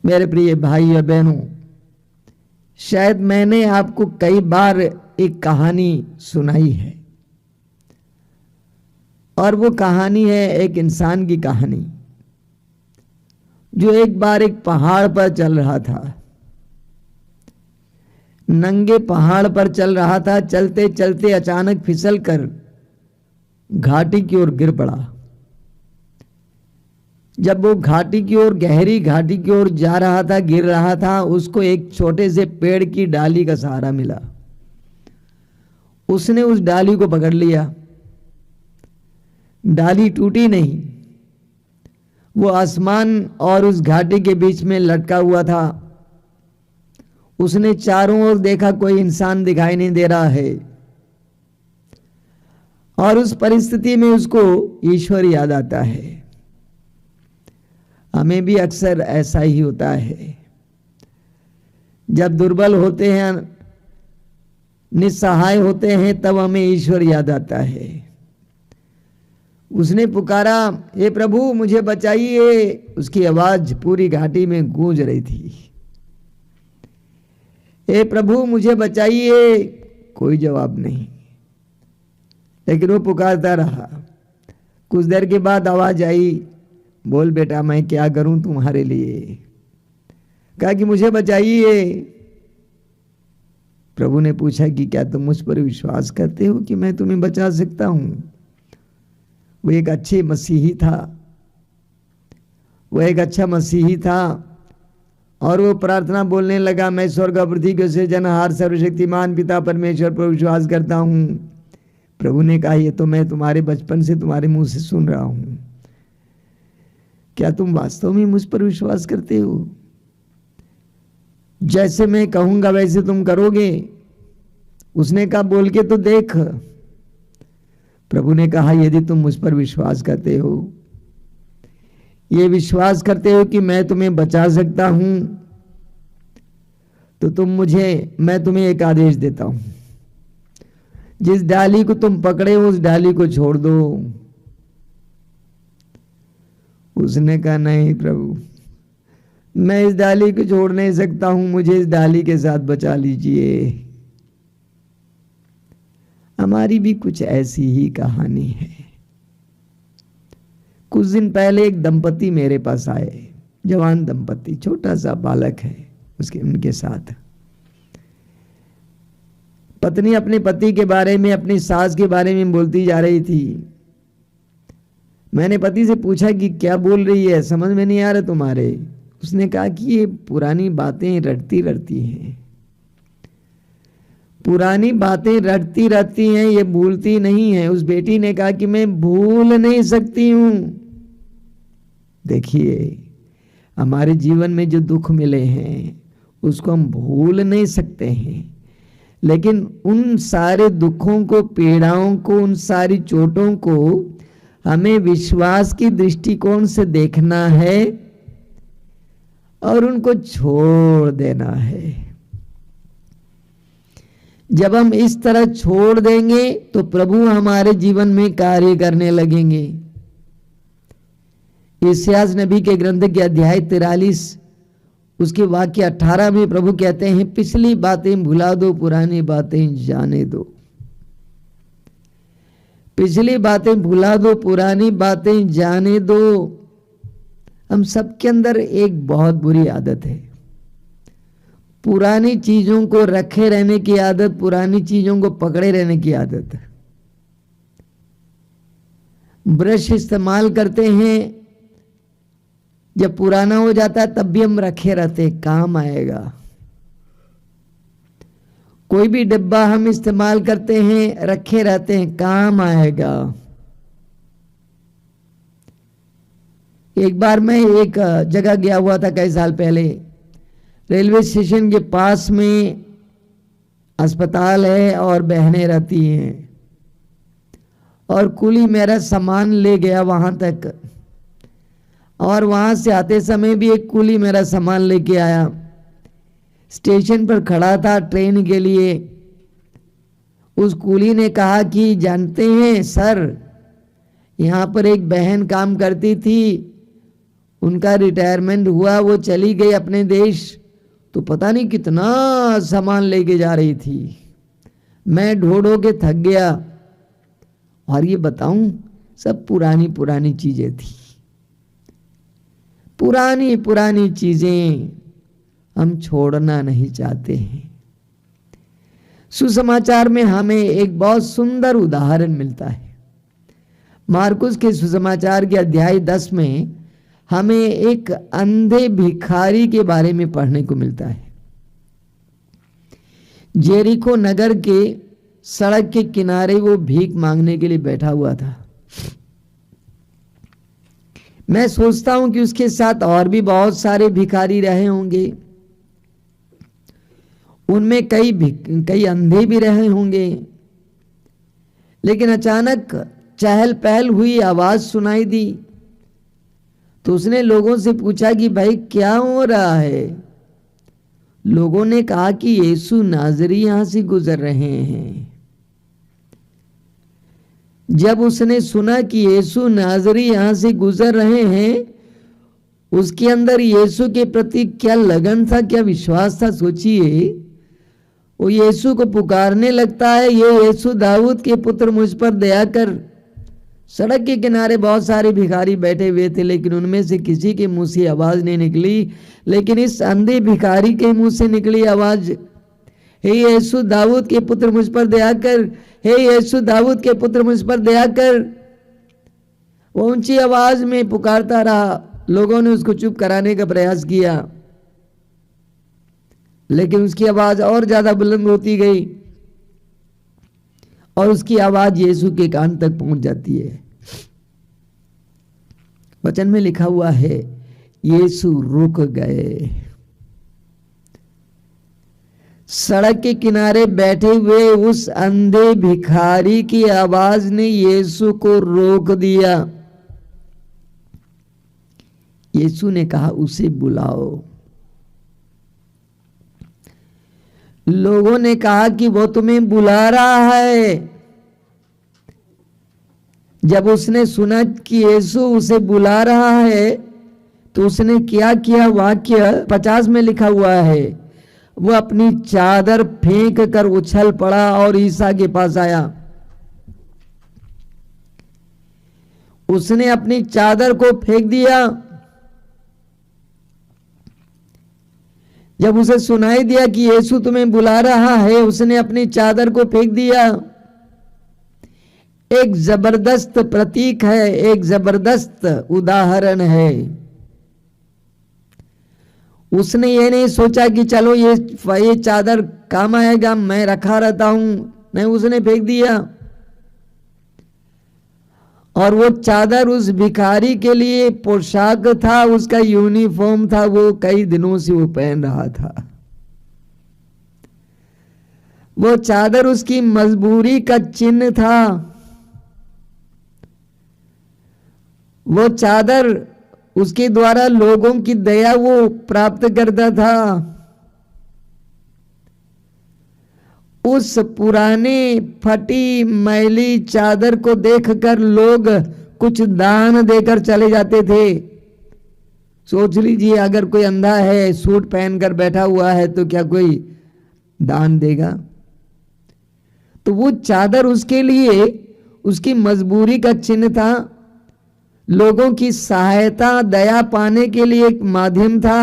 मेरे प्रिय भाई और बहनों, शायद मैंने आपको कई बार एक कहानी सुनाई है, और वो कहानी है एक इंसान की कहानी जो एक बार एक पहाड़ पर चल रहा था। नंगे पहाड़ पर चल रहा था। चलते चलते अचानक फिसल कर घाटी की ओर गिर पड़ा। जब वो घाटी की ओर, गहरी घाटी की ओर जा रहा था, गिर रहा था, उसको एक छोटे से पेड़ की डाली का सहारा मिला। उसने उस डाली को पकड़ लिया। डाली टूटी नहीं, वो आसमान और उस घाटी के बीच में लटका हुआ था। उसने चारों ओर देखा, कोई इंसान दिखाई नहीं दे रहा है, और उस परिस्थिति में उसको ईश्वर याद आता है। हमें भी अक्सर ऐसा ही होता है। जब दुर्बल होते हैं, निस्सहाय होते हैं, तब हमें ईश्वर याद आता है। उसने पुकारा, हे प्रभु मुझे बचाइए। उसकी आवाज पूरी घाटी में गूंज रही थी। हे प्रभु मुझे बचाइए। कोई जवाब नहीं, लेकिन वो पुकारता रहा। कुछ देर के बाद आवाज आई, बोल बेटा मैं क्या करूं तुम्हारे लिए। कहा कि मुझे बचाइए। प्रभु ने पूछा कि क्या तुम मुझ पर विश्वास करते हो कि मैं तुम्हें बचा सकता हूं। वो एक अच्छे मसीही था। वो एक अच्छा मसीही था, और वो प्रार्थना बोलने लगा, मैं स्वर्ग और पृथ्वी के सृजनहार सर्वशक्तिमान पिता परमेश्वर पर विश्वास करता हूं। प्रभु ने कहा, ये तो मैं तुम्हारे बचपन से तुम्हारे मुंह से सुन रहा हूं। क्या तुम वास्तव में मुझ पर विश्वास करते हो? जैसे मैं कहूंगा वैसे तुम करोगे? उसने कहा, बोल के तो देख। प्रभु ने कहा, यदि तुम मुझ पर विश्वास करते हो, ये विश्वास करते हो कि मैं तुम्हें बचा सकता हूं, तो मैं तुम्हें एक आदेश देता हूं। जिस डाली को तुम पकड़े हो उस डाली को छोड़ दो। उसने कहा, नहीं प्रभु, मैं इस डाली को छोड़ नहीं सकता हूं, मुझे इस डाली के साथ बचा लीजिए। हमारी भी कुछ ऐसी ही कहानी है। कुछ दिन पहले एक दंपति मेरे पास आए, जवान दंपति, छोटा सा बालक है उनके साथ। पत्नी अपने पति के बारे में, अपनी सास के बारे में बोलती जा रही थी। मैंने पति से पूछा कि क्या बोल रही है, समझ में नहीं आ रहा तुम्हारे। उसने कहा कि ये पुरानी बातें रटती रहती हैं। पुरानी बातें रटती रहती हैं, ये भूलती नहीं है। उस बेटी ने कहा कि मैं भूल नहीं सकती हूं। देखिए, हमारे जीवन में जो दुख मिले हैं उसको हम भूल नहीं सकते हैं, लेकिन उन सारे दुखों को, पीड़ाओं को, उन सारी चोटों को हमें विश्वास की दृष्टिकोण से देखना है और उनको छोड़ देना है। जब हम इस तरह छोड़ देंगे तो प्रभु हमारे जीवन में कार्य करने लगेंगे। इस्यास नबी के ग्रंथ के अध्याय 43 उसके वाक्य 18 में प्रभु कहते हैं, पिछली बातें भुला दो, पुरानी बातें जाने दो। पिछली बातें भुला दो, पुरानी बातें जाने दो। हम सबके अंदर एक बहुत बुरी आदत है, पुरानी चीजों को रखे रहने की आदत, पुरानी चीजों को पकड़े रहने की आदत। ब्रश इस्तेमाल करते हैं, जब पुराना हो जाता है तब भी हम रखे रहते, काम आएगा। कोई भी डिब्बा हम इस्तेमाल करते हैं, रखे रहते हैं, काम आएगा। एक बार मैं एक जगह गया हुआ था कई साल पहले। रेलवे स्टेशन के पास में अस्पताल है और बहनें रहती हैं, और कुली मेरा सामान ले गया वहां तक, और वहां से आते समय भी एक कुली मेरा सामान लेके आया। स्टेशन पर खड़ा था ट्रेन के लिए। उस कुली ने कहा कि जानते हैं सर, यहाँ पर एक बहन काम करती थी, उनका रिटायरमेंट हुआ, वो चली गई अपने देश, तो पता नहीं कितना सामान लेके जा रही थी। मैं ढो के थक गया। और ये बताऊं, सब पुरानी पुरानी चीजें थी। पुरानी पुरानी चीजें हम छोड़ना नहीं चाहते हैं। सुसमाचार में हमें एक बहुत सुंदर उदाहरण मिलता है। मार्कुस के सुसमाचार के अध्याय 10 में हमें एक अंधे भिखारी के बारे में पढ़ने को मिलता है। जेरिको नगर के सड़क के किनारे वो भीख मांगने के लिए बैठा हुआ था। मैं सोचता हूं कि उसके साथ और भी बहुत सारे भिखारी रहे होंगे, उनमें कई अंधे भी रहे होंगे। लेकिन अचानक चहल पहल हुई, आवाज सुनाई दी, तो उसने लोगों से पूछा कि भाई क्या हो रहा है। लोगों ने कहा कि यीशु नाजरी यहां से गुजर रहे हैं। जब उसने सुना कि यीशु नाजरी यहां से गुजर रहे हैं, उसके अंदर यीशु के प्रति क्या लगन था, क्या विश्वास था। सोचिए, वो यीशु को पुकारने लगता है, ये यीशु दाऊद के पुत्र मुझ पर दया कर। सड़क के किनारे बहुत सारे भिखारी बैठे हुए थे, लेकिन उनमें से किसी के मुंह से आवाज नहीं निकली। लेकिन इस अंधे भिखारी के मुंह से निकली आवाज, हे यीशु दाऊद के पुत्र मुझ पर दया कर, हे यीशु दाऊद के पुत्र मुझ पर दया कर। वो ऊंची आवाज में पुकारता रहा। लोगों ने उसको चुप कराने का प्रयास किया, लेकिन उसकी आवाज और ज्यादा बुलंद होती गई और उसकी आवाज यीशु के कान तक पहुंच जाती है। वचन में लिखा हुआ है, यीशु रुक गए। सड़क के किनारे बैठे हुए उस अंधे भिखारी की आवाज ने यीशु को रोक दिया। यीशु ने कहा, उसे बुलाओ। लोगों ने कहा कि वो तुम्हें बुला रहा है। जब उसने सुना कि यीशु उसे बुला रहा है, तो उसने क्या किया। वाक्य 50 में लिखा हुआ है, वो अपनी चादर फेंक कर उछल पड़ा और ईसा के पास आया। उसने अपनी चादर को फेंक दिया। जब उसे सुनाई दिया कि यीशु तुम्हें बुला रहा है, उसने अपनी चादर को फेंक दिया। एक जबरदस्त प्रतीक है, एक जबरदस्त उदाहरण है। उसने ये नहीं सोचा कि चलो ये चादर काम आएगा, मैं रखा रहता हूं। नहीं, उसने फेंक दिया। और वो चादर उस भिखारी के लिए पोशाक था, उसका यूनिफॉर्म था, वो कई दिनों से वो पहन रहा था। वो चादर उसकी मजबूरी का चिन्ह था। वो चादर उसके द्वारा लोगों की दया वो प्राप्त करता था। उस पुराने फटी मैली चादर को देखकर लोग कुछ दान देकर चले जाते थे। सोच लीजिए, अगर कोई अंधा है, सूट पहनकर बैठा हुआ है, तो क्या कोई दान देगा? तो वो चादर उसके लिए उसकी मजबूरी का चिन्ह था, लोगों की सहायता दया पाने के लिए एक माध्यम था।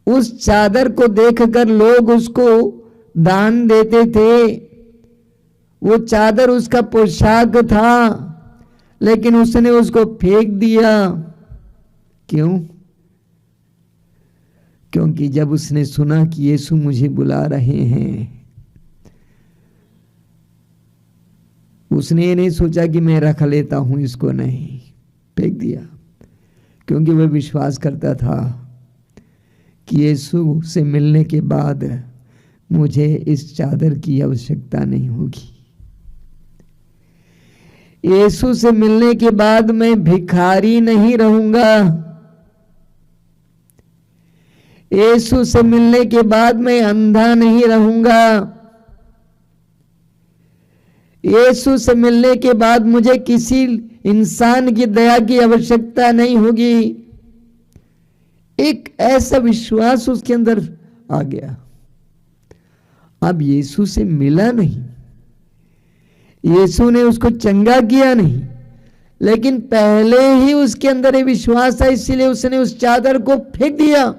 उस चादर को देखकर लोग उसको दान देते थे। वो चादर उसका पोशाक था, लेकिन उसने उसको फेंक दिया। क्यों? क्योंकि जब उसने सुना कि यीशु मुझे बुला रहे हैं, उसने ये नहीं सोचा कि मैं रख लेता हूं इसको, नहीं, फेंक दिया। क्योंकि वह विश्वास करता था कि यीशु से मिलने के बाद मुझे इस चादर की आवश्यकता नहीं होगी। यीशु से मिलने के बाद मैं भिखारी नहीं रहूंगा। यीशु से मिलने के बाद मैं अंधा नहीं रहूंगा। यीशु से मिलने के बाद मुझे किसी इंसान की दया की आवश्यकता नहीं होगी। एक ऐसा विश्वास उसके अंदर आ गया। अब यीशु से मिला नहीं, यीशु ने उसको चंगा किया नहीं, लेकिन पहले ही उसके अंदर ये विश्वास था, इसीलिए उसने उस चादर को फेंक दिया।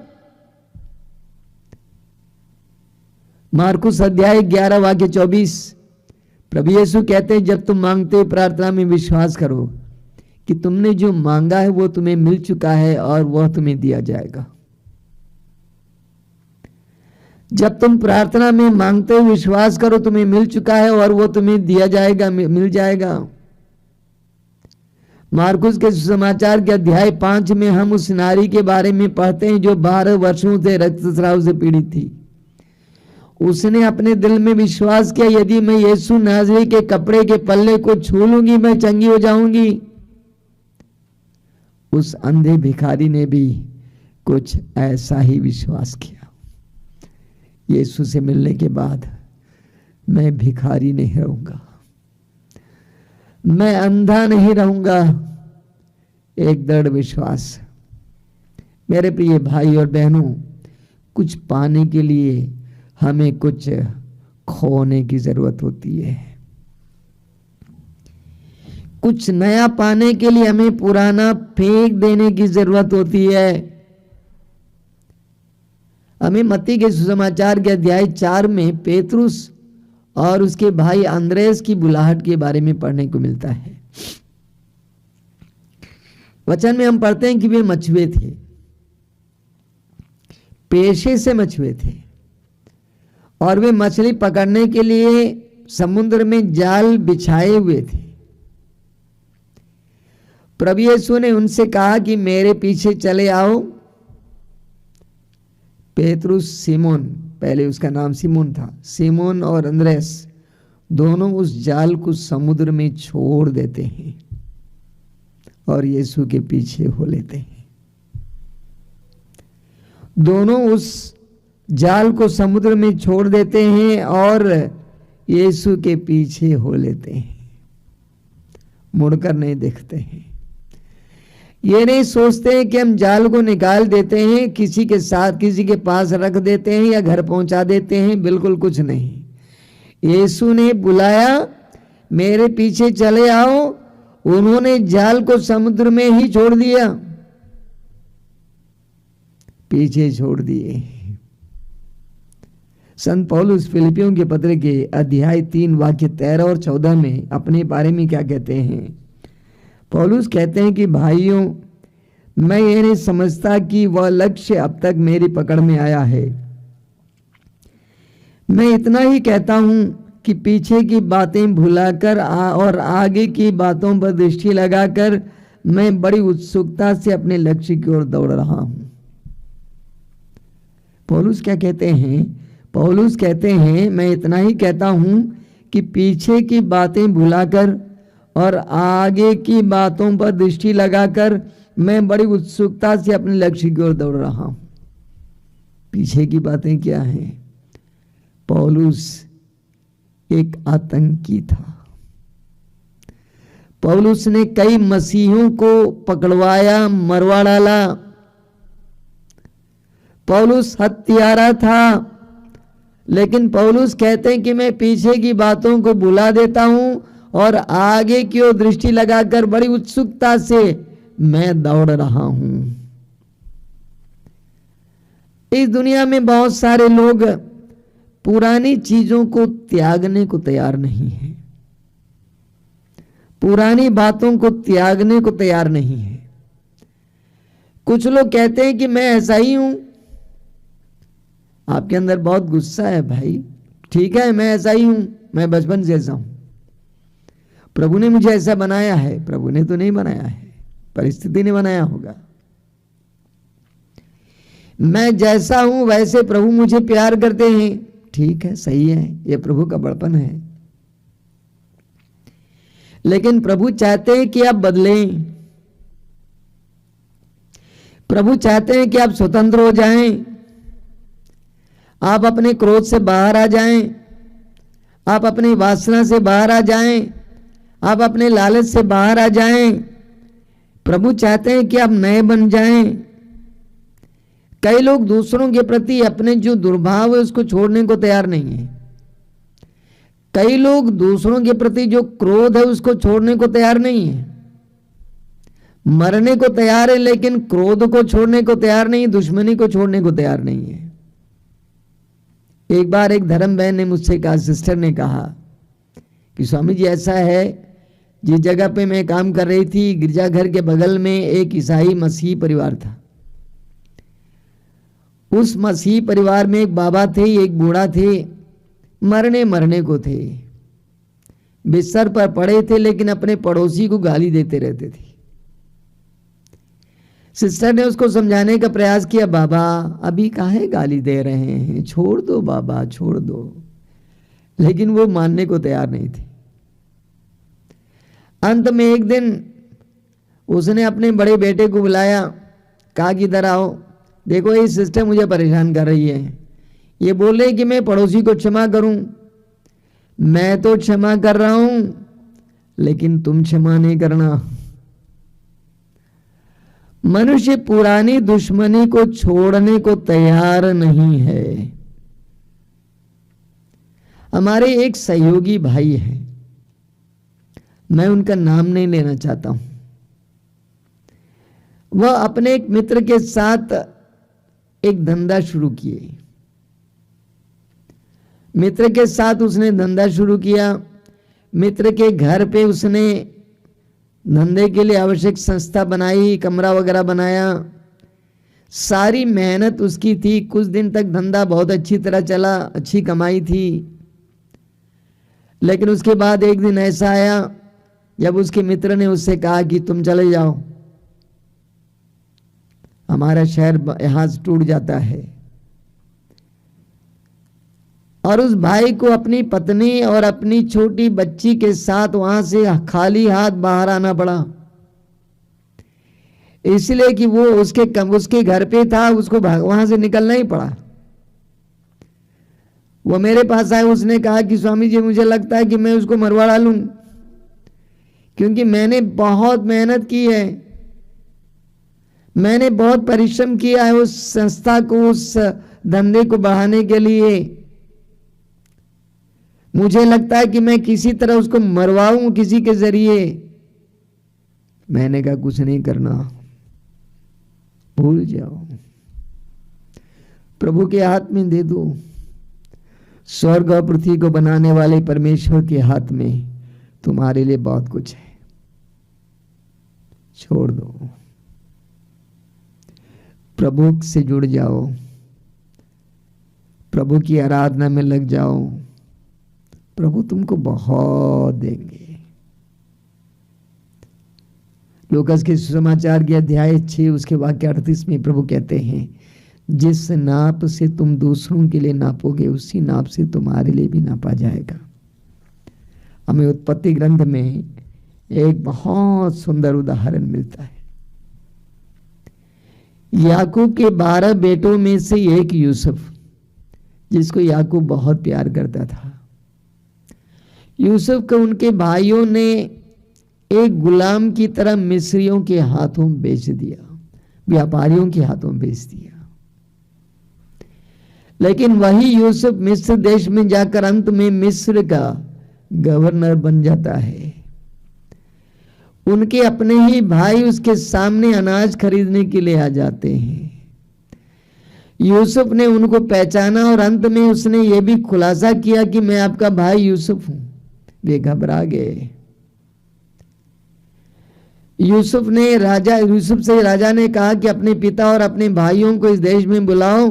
मार्कुस अध्याय 11 वाक्य 24, प्रभु यीशु कहते हैं, जब तुम मांगते हो प्रार्थना में विश्वास करो कि तुमने जो मांगा है वो तुम्हें मिल चुका है और वह तुम्हें दिया जाएगा। जब तुम प्रार्थना में मांगते हो विश्वास करो तुम्हें मिल चुका है और वो तुम्हें दिया जाएगा, मिल जाएगा। मार्कुस के सुसमाचार के अध्याय 5 में हम उस नारी के बारे में पढ़ते हैं जो 12 वर्षों से रक्तस्राव से पीड़ित थी। उसने अपने दिल में विश्वास किया, यदि मैं यीशु नाज़री के कपड़े के पल्ले को छू लूंगी मैं चंगी हो जाऊंगी। उस अंधे भिखारी ने भी कुछ ऐसा ही विश्वास किया। यीशु से मिलने के बाद मैं भिखारी नहीं रहूंगा, मैं अंधा नहीं रहूंगा। एक दृढ़ विश्वास। मेरे प्रिय भाई और बहनों, कुछ पाने के लिए हमें कुछ खोने की जरूरत होती है। कुछ नया पाने के लिए हमें पुराना फेंक देने की जरूरत होती है। हमें मत्ती के सुसमाचार के अध्याय 4 में पेतरुस और उसके भाई अंद्रेस की बुलाहट के बारे में पढ़ने को मिलता है। वचन में हम पढ़ते हैं कि वे मछुए थे, पेशे से मछुए थे, और वे मछली पकड़ने के लिए समुद्र में जाल बिछाए हुए थे। प्रभु यीशु ने उनसे कहा कि मेरे पीछे चले आओ। पेतरुस, सीमोन, पहले उसका नाम सीमोन था, सीमोन और अंद्रेस दोनों उस जाल को समुद्र में छोड़ देते हैं और यीशु के पीछे हो लेते हैं। दोनों उस जाल को समुद्र में छोड़ देते हैं और यीशु के पीछे हो लेते हैं, मुड़कर नहीं देखते हैं। ये नहीं सोचते हैं कि हम जाल को निकाल देते हैं, किसी के साथ किसी के पास रख देते हैं या घर पहुंचा देते हैं, बिल्कुल कुछ नहीं। यीशु ने बुलाया, मेरे पीछे चले आओ। उन्होंने जाल को समुद्र में ही छोड़ दिया, पीछे छोड़ दिए। संत पौलुस फिलिपियों के पत्र के अध्याय 3 वाक्य 13 और 14 में अपने बारे में क्या कहते हैं? पौलुस कहते हैं कि भाइयों, मैं ये नहीं समझता कि वह लक्ष्य अब तक मेरी पकड़ में आया है। मैं इतना ही कहता हूं कि पीछे की बातें भुलाकर और आगे की बातों पर दृष्टि लगाकर मैं बड़ी उत्सुकता से अपने लक्ष्य की ओर दौड़ रहा हूं। पौलुस क्या कहते हैं? पौलुस कहते हैं, मैं इतना ही कहता हूं कि पीछे की बातें भुलाकर और आगे की बातों पर दृष्टि लगाकर मैं बड़ी उत्सुकता से अपने लक्ष्य की ओर दौड़ रहा हूं। पीछे की बातें क्या हैं? पौलुस एक आतंकी था। पौलुस ने कई मसीहों को पकड़वाया, मरवा डाला। पौलुस हत्यारा था, लेकिन पौलुस कहते हैं कि मैं पीछे की बातों को भुला देता हूं और आगे की ओर दृष्टि लगाकर बड़ी उत्सुकता से मैं दौड़ रहा हूं। इस दुनिया में बहुत सारे लोग पुरानी चीजों को त्यागने को तैयार नहीं है, पुरानी बातों को त्यागने को तैयार नहीं है। कुछ लोग कहते हैं कि मैं ऐसा ही हूं। आपके अंदर बहुत गुस्सा है भाई, ठीक है, मैं ऐसा ही हूं, मैं बचपन से ऐसा हूं, प्रभु ने मुझे ऐसा बनाया है। प्रभु ने तो नहीं बनाया है, परिस्थिति ने बनाया होगा। मैं जैसा हूं वैसे प्रभु मुझे प्यार करते हैं, ठीक है, सही है, ये प्रभु का बड़पन है। लेकिन प्रभु चाहते हैं कि आप बदलें। प्रभु चाहते हैं कि आप स्वतंत्र हो जाएं, आप अपने क्रोध से बाहर आ जाएं, आप अपनी वासना से बाहर आ जाएं, आप अपने लालच से बाहर आ जाएं। प्रभु चाहते हैं कि आप नए बन जाएं। कई लोग दूसरों के प्रति अपने जो दुर्भाव है उसको छोड़ने को तैयार नहीं है। कई लोग दूसरों के प्रति जो क्रोध है उसको छोड़ने को तैयार नहीं है। मरने को तैयार है लेकिन क्रोध को छोड़ने को तैयार नहीं, दुश्मनी को छोड़ने को तैयार नहीं है। एक बार एक धर्म बहन ने मुझसे कहा, सिस्टर ने कहा कि स्वामी जी ऐसा है, जिस जगह पे मैं काम कर रही थी गिरजाघर के बगल में एक ईसाई मसीही परिवार था। उस मसीही परिवार में एक बाबा थे, एक बूढ़ा थे, मरने को थे, बिस्तर पर पड़े थे लेकिन अपने पड़ोसी को गाली देते रहते थे। सिस्टर ने उसको समझाने का प्रयास किया, बाबा अभी काहे गाली दे रहे हैं, छोड़ दो बाबा छोड़ दो, लेकिन वो मानने को तैयार नहीं थे। अंत में एक दिन उसने अपने बड़े बेटे को बुलाया, कहा कि इधर आओ, देखो ये सिस्टर मुझे परेशान कर रही है, ये बोल रहे कि मैं पड़ोसी को क्षमा करूं, मैं तो क्षमा कर रहा हूं लेकिन तुम क्षमा नहीं करना। मनुष्य पुरानी दुश्मनी को छोड़ने को तैयार नहीं है। हमारे एक सहयोगी भाई हैं, मैं उनका नाम नहीं लेना चाहता हूं, वह अपने एक मित्र के साथ एक धंधा शुरू किए। मित्र के साथ उसने धंधा शुरू किया। मित्र के घर पे उसने धंधे के लिए आवश्यक संस्था बनाई, कमरा वगैरह बनाया, सारी मेहनत उसकी थी। कुछ दिन तक धंधा बहुत अच्छी तरह चला, अच्छी कमाई थी। लेकिन उसके बाद एक दिन ऐसा आया जब उसके मित्र ने उससे कहा कि तुम चले जाओ, हमारा शहर यहां से टूट जाता है। और उस भाई को अपनी पत्नी और अपनी छोटी बच्ची के साथ वहां से खाली हाथ बाहर आना पड़ा, इसलिए कि वो उसके घर पे था, उसको वहां से निकलना ही पड़ा। वो मेरे पास आया, उसने कहा कि स्वामी जी मुझे लगता है कि मैं उसको मरवा डालूं, क्योंकि मैंने बहुत मेहनत की है, मैंने बहुत परिश्रम किया है उस संस्था को, उस धंधे को बढ़ाने के लिए। मुझे लगता है कि मैं किसी तरह उसको मरवाऊं किसी के जरिए। मैंने कहा कुछ नहीं करना, भूल जाओ, प्रभु के हाथ में दे दो। स्वर्ग और पृथ्वी को बनाने वाले परमेश्वर के हाथ में तुम्हारे लिए बहुत कुछ है, छोड़ दो, प्रभु से जुड़ जाओ, प्रभु की आराधना में लग जाओ, प्रभु तुमको बहुत देंगे। लूकास के सुसमाचार के अध्याय 6 उसके वाक्य 38 में प्रभु कहते हैं, जिस नाप से तुम दूसरों के लिए नापोगे उसी नाप से तुम्हारे लिए भी नापा जाएगा। हमें उत्पत्ति ग्रंथ में एक बहुत सुंदर उदाहरण मिलता है। याकूब के 12 बेटों में से एक यूसुफ, जिसको याकूब बहुत प्यार करता था। यूसुफ को उनके भाइयों ने एक गुलाम की तरह मिस्रियों के हाथों बेच दिया, व्यापारियों के हाथों बेच दिया। लेकिन वही यूसुफ मिस्र देश में जाकर अंत में मिस्र का गवर्नर बन जाता है। उनके अपने ही भाई उसके सामने अनाज खरीदने के लिए आ जाते हैं। यूसुफ ने उनको पहचाना और अंत में उसने ये भी खुलासा किया कि मैं आपका भाई यूसुफ हूं। वे घबरा गए। यूसुफ से राजा ने कहा कि अपने पिता और अपने भाइयों को इस देश में बुलाओ,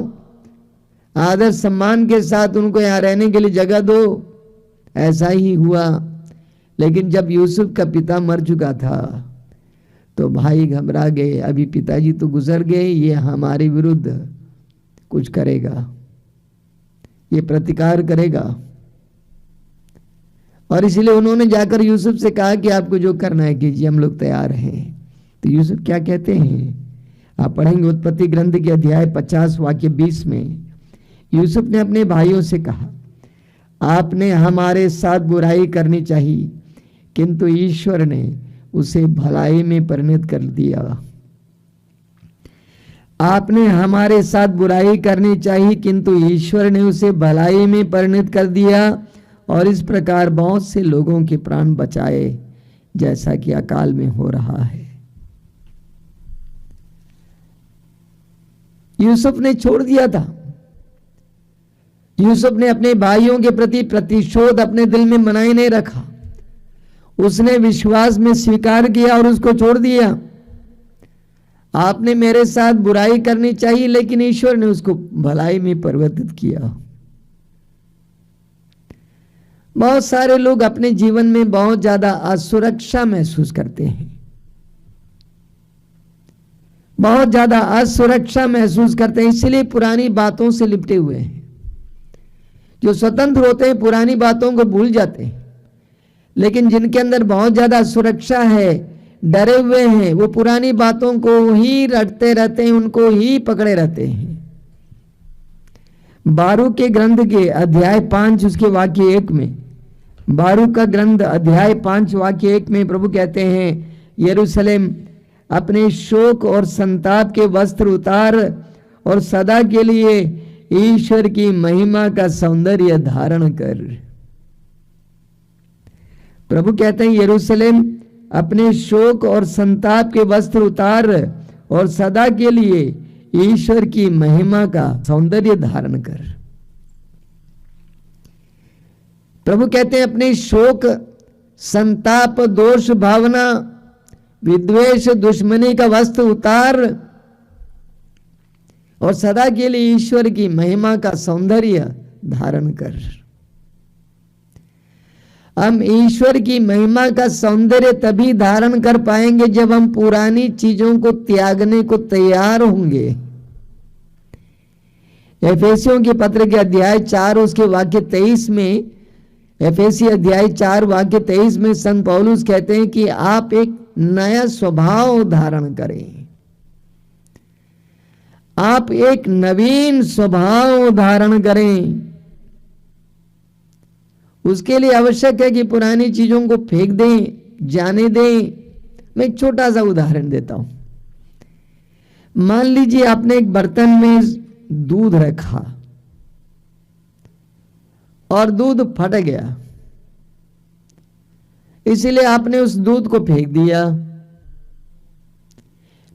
आदर सम्मान के साथ उनको यहाँ रहने के लिए जगह दो। ऐसा ही हुआ। लेकिन जब यूसुफ का पिता मर चुका था तो भाई घबरा गए, अभी पिताजी तो गुजर गए, ये हमारे विरुद्ध कुछ करेगा, ये प्रतिकार करेगा। और इसलिए उन्होंने जाकर यूसुफ से कहा कि आपको जो करना है कीजिए, हम लोग तैयार हैं। तो यूसुफ क्या कहते हैं, आप पढ़ेंगे उत्पत्ति ग्रंथ के अध्याय 50 वाक्य 20 में। यूसुफ ने अपने भाइयों से कहा, आपने हमारे साथ बुराई करनी चाहिए, किंतु ईश्वर ने उसे भलाई में परिणत कर दिया। आपने हमारे साथ बुराई करनी चाहिए, किंतु ईश्वर ने उसे भलाई में परिणत कर दिया और इस प्रकार बहुत से लोगों के प्राण बचाए, जैसा कि अकाल में हो रहा है। यूसुफ ने छोड़ दिया था। यूसुफ ने अपने भाइयों के प्रति प्रतिशोध अपने दिल में बनाए नहीं रखा। उसने विश्वास में स्वीकार किया और उसको छोड़ दिया। आपने मेरे साथ बुराई करनी चाहिए, लेकिन ईश्वर ने उसको भलाई में परिवर्तित किया। बहुत सारे लोग अपने जीवन में बहुत ज्यादा असुरक्षा महसूस करते हैं, बहुत ज्यादा असुरक्षा महसूस करते हैं, इसलिए पुरानी बातों से लिपटे हुए हैं। जो स्वतंत्र होते हैं पुरानी बातों को भूल जाते हैं, लेकिन जिनके अंदर बहुत ज्यादा सुरक्षा है, डरे हुए हैं, वो पुरानी बातों को ही रटते रहते हैं, उनको ही पकड़े रहते हैं। बारूक के ग्रंथ के अध्याय 5 उसके वाक्य 1 में, बारूक का ग्रंथ अध्याय 5 वाक्य 1 में प्रभु कहते हैं, यरूशलेम अपने शोक और संताप के वस्त्र उतार और सदा के लिए ईश्वर की महिमा का सौंदर्य धारण कर। प्रभु कहते हैं, यरूशलेम अपने शोक और संताप के वस्त्र उतार और सदा के लिए ईश्वर की महिमा का सौंदर्य धारण कर। प्रभु कहते हैं, अपने शोक, संताप, दोष भावना, विद्वेष, दुश्मनी का वस्त्र उतार और सदा के लिए ईश्वर की महिमा का सौंदर्य धारण कर। हम ईश्वर की महिमा का सौंदर्य तभी धारण कर पाएंगे जब हम पुरानी चीजों को त्यागने को तैयार होंगे। एफेसियों के पत्र के अध्याय 4 उसके वाक्य 23 में, एफेसी अध्याय 4 वाक्य 23 में संत पौलुस कहते हैं कि आप एक नया स्वभाव धारण करें, आप एक नवीन स्वभाव धारण करें। उसके लिए आवश्यक है कि पुरानी चीजों को फेंक दें, जाने दें। मैं एक छोटा सा उदाहरण देता हूं। मान लीजिए आपने एक बर्तन में दूध रखा और दूध फट गया, इसलिए आपने उस दूध को फेंक दिया।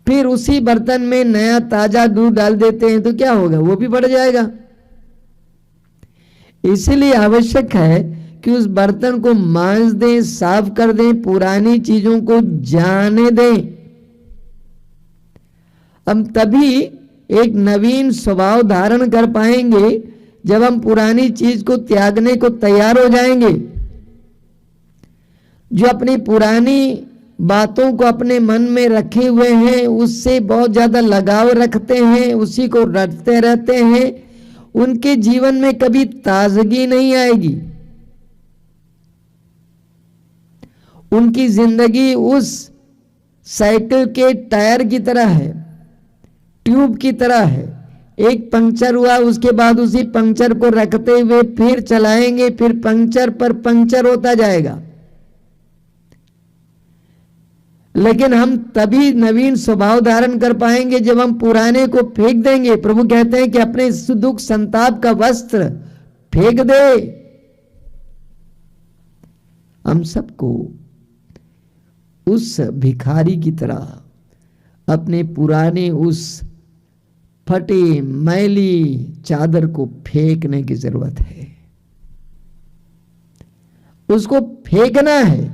फिर उसी बर्तन में नया ताजा दूध डाल देते हैं तो क्या होगा? वो भी फट जाएगा। इसलिए आवश्यक है कि उस बर्तन को मांज दें, साफ कर दें, पुरानी चीजों को जाने दें। हम तभी एक नवीन स्वभाव धारण कर पाएंगे जब हम पुरानी चीज को त्यागने को तैयार हो जाएंगे। जो अपनी पुरानी बातों को अपने मन में रखे हुए हैं, उससे बहुत ज्यादा लगाव रखते हैं, उसी को रटते रहते हैं, उनके जीवन में कभी ताजगी नहीं आएगी। उनकी जिंदगी उस साइकिल के टायर की तरह है, ट्यूब की तरह है। एक पंक्चर हुआ, उसके बाद उसी पंक्चर को रखते हुए फिर चलाएंगे, फिर पंक्चर पर पंक्चर होता जाएगा। लेकिन हम तभी नवीन स्वभाव धारण कर पाएंगे जब हम पुराने को फेंक देंगे। प्रभु कहते हैं कि अपने दुख संताप का वस्त्र फेंक दे। हम सबको उस भिखारी की तरह अपने पुराने उस फटे मैली चादर को फेंकने की जरूरत है। उसको फेंकना है।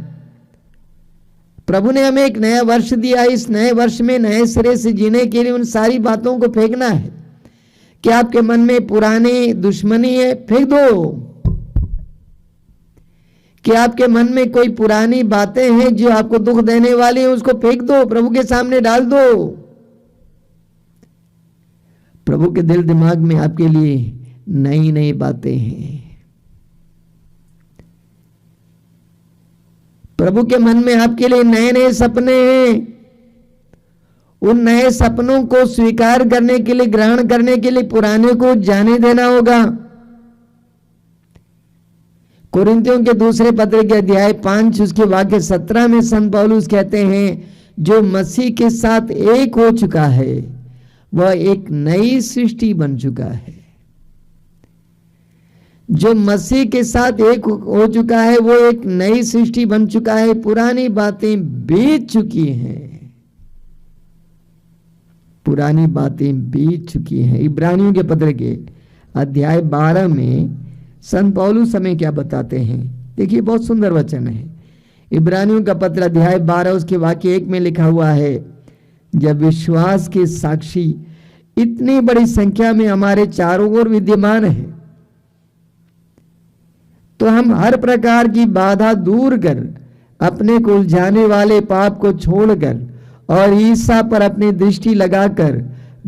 प्रभु ने हमें एक नया वर्ष दिया। इस नए वर्ष में नए सिरे से जीने के लिए उन सारी बातों को फेंकना है। कि आपके मन में पुरानी दुश्मनी है, फेंक दो। कि आपके मन में कोई पुरानी बातें हैं जो आपको दुख देने वाली है, उसको फेंक दो, प्रभु के सामने डाल दो। प्रभु के दिल दिमाग में आपके लिए नई नई बातें हैं। प्रभु के मन में आपके लिए नए नए सपने हैं। उन नए सपनों को स्वीकार करने के लिए, ग्रहण करने के लिए पुराने को जाने देना होगा। कुरिन्थियों के दूसरे पत्र के अध्याय 5 उसके वाक्य 17 में संत पौलुस कहते हैं, जो मसीह के साथ एक हो चुका है वह एक नई सृष्टि बन चुका है। जो मसीह के साथ एक हो चुका है वो एक नई सृष्टि बन चुका है, पुरानी बातें बीत चुकी हैं, पुरानी बातें बीत चुकी हैं। इब्रानियों के पत्र के अध्याय 12 में संत पौलुस हमें क्या बताते हैं, देखिए बहुत सुंदर वचन है। इब्रानियों का पत्र अध्याय 12 उसके वाक्य 1 में लिखा हुआ है, जब विश्वास के साक्षी इतनी बड़ी संख्या में हमारे चारों ओर विद्यमान हैं, तो हम हर प्रकार की बाधा दूर कर अपने को उलझाने वाले पाप को छोड़कर और ईसा पर अपनी दृष्टि लगाकर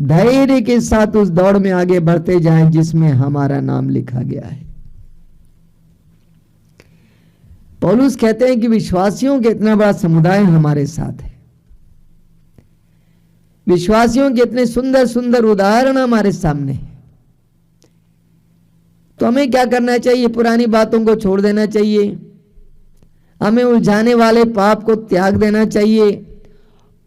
धैर्य के साथ उस दौड़ में आगे बढ़ते जाएं जिसमें हमारा नाम लिखा गया है। पौलुस कहते हैं कि विश्वासियों के इतना बड़ा समुदाय हमारे साथ है, विश्वासियों के इतने सुंदर सुंदर उदाहरण हमारे सामने है। तो हमें क्या करना चाहिए? पुरानी बातों को छोड़ देना चाहिए, हमें उलझाने वाले पाप को त्याग देना चाहिए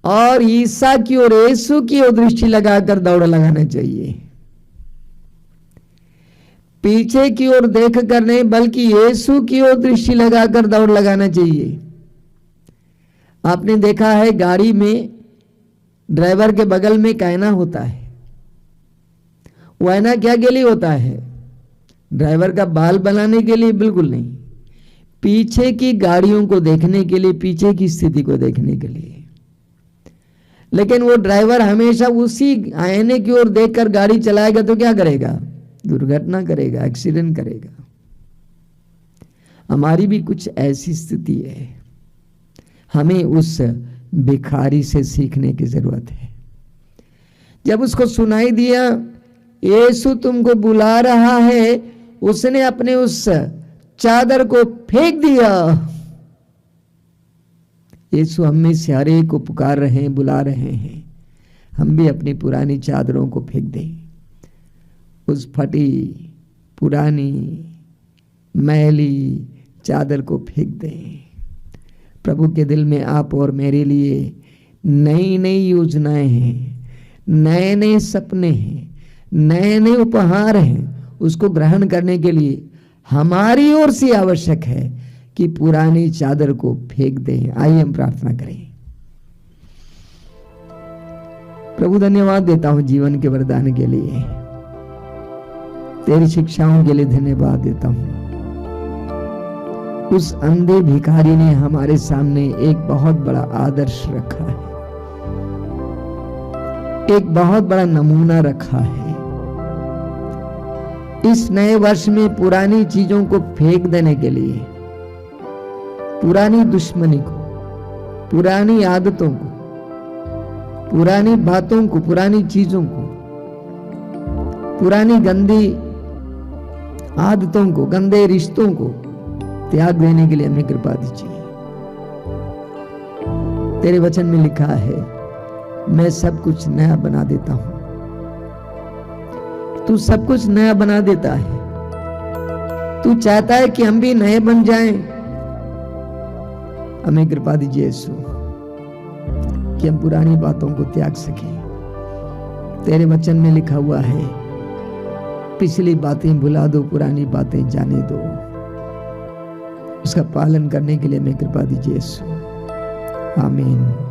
और ईसा की ओर, यीशु की ओर दृष्टि लगाकर दौड़ लगाना चाहिए। पीछे की ओर देख कर नहीं, बल्कि यीशु की ओर दृष्टि लगाकर दौड़ लगाना चाहिए। आपने देखा है गाड़ी में ड्राइवर के बगल में एक आईना होता है, वो आईना क्या के लिए होता है? ड्राइवर का बाल बनाने के लिए? बिल्कुल नहीं, पीछे की गाड़ियों को देखने के लिए, पीछे की स्थिति को देखने के लिए। लेकिन वो ड्राइवर हमेशा उसी आईने की ओर देखकर गाड़ी चलाएगा तो क्या करेगा? दुर्घटना करेगा, एक्सीडेंट करेगा। हमारी भी कुछ ऐसी स्थिति है, हमें उस भिखारी से सीखने की जरूरत है। जब उसको सुनाई दिया यीशु तुमको बुला रहा है, उसने अपने उस चादर को फेंक दिया। यीशु हम में से हर एक को पुकार रहे हैं, बुला रहे हैं। हम भी अपनी पुरानी चादरों को फेंक दें, उस फटी पुरानी मैली चादर को फेंक दें। प्रभु के दिल में आप और मेरे लिए नई नई योजनाएं हैं, नए नए सपने हैं, नए नए उपहार हैं। उसको ग्रहण करने के लिए हमारी ओर से आवश्यक है कि पुरानी चादर को फेंक दें। आइए हम प्रार्थना करें। प्रभु धन्यवाद देता हूं जीवन के वरदान के लिए, तेरी शिक्षाओं के लिए धन्यवाद देता हूं। उस अंधे भिखारी ने हमारे सामने एक बहुत बड़ा आदर्श रखा है, एक बहुत बड़ा नमूना रखा है। इस नए वर्ष में पुरानी चीजों को फेंक देने के लिए, पुरानी दुश्मनी को, पुरानी आदतों को, पुरानी बातों को, पुरानी चीजों को, पुरानी गंदी आदतों को, गंदे रिश्तों को त्याग देने के लिए हमें कृपा दीजिए। तेरे वचन में लिखा है, मैं सब कुछ नया बना देता हूं। तू सब कुछ नया बना देता है। तू चाहता है कि हम भी नए बन जाएं। हमें कृपा दीजिए यीशु कि हम पुरानी बातों को त्याग सकें। तेरे वचन में लिखा हुआ है, पिछली बातें भुला दो, पुरानी बातें जाने दो। उसका पालन करने के लिए हमें कृपा दीजिए यीशु। आमीन।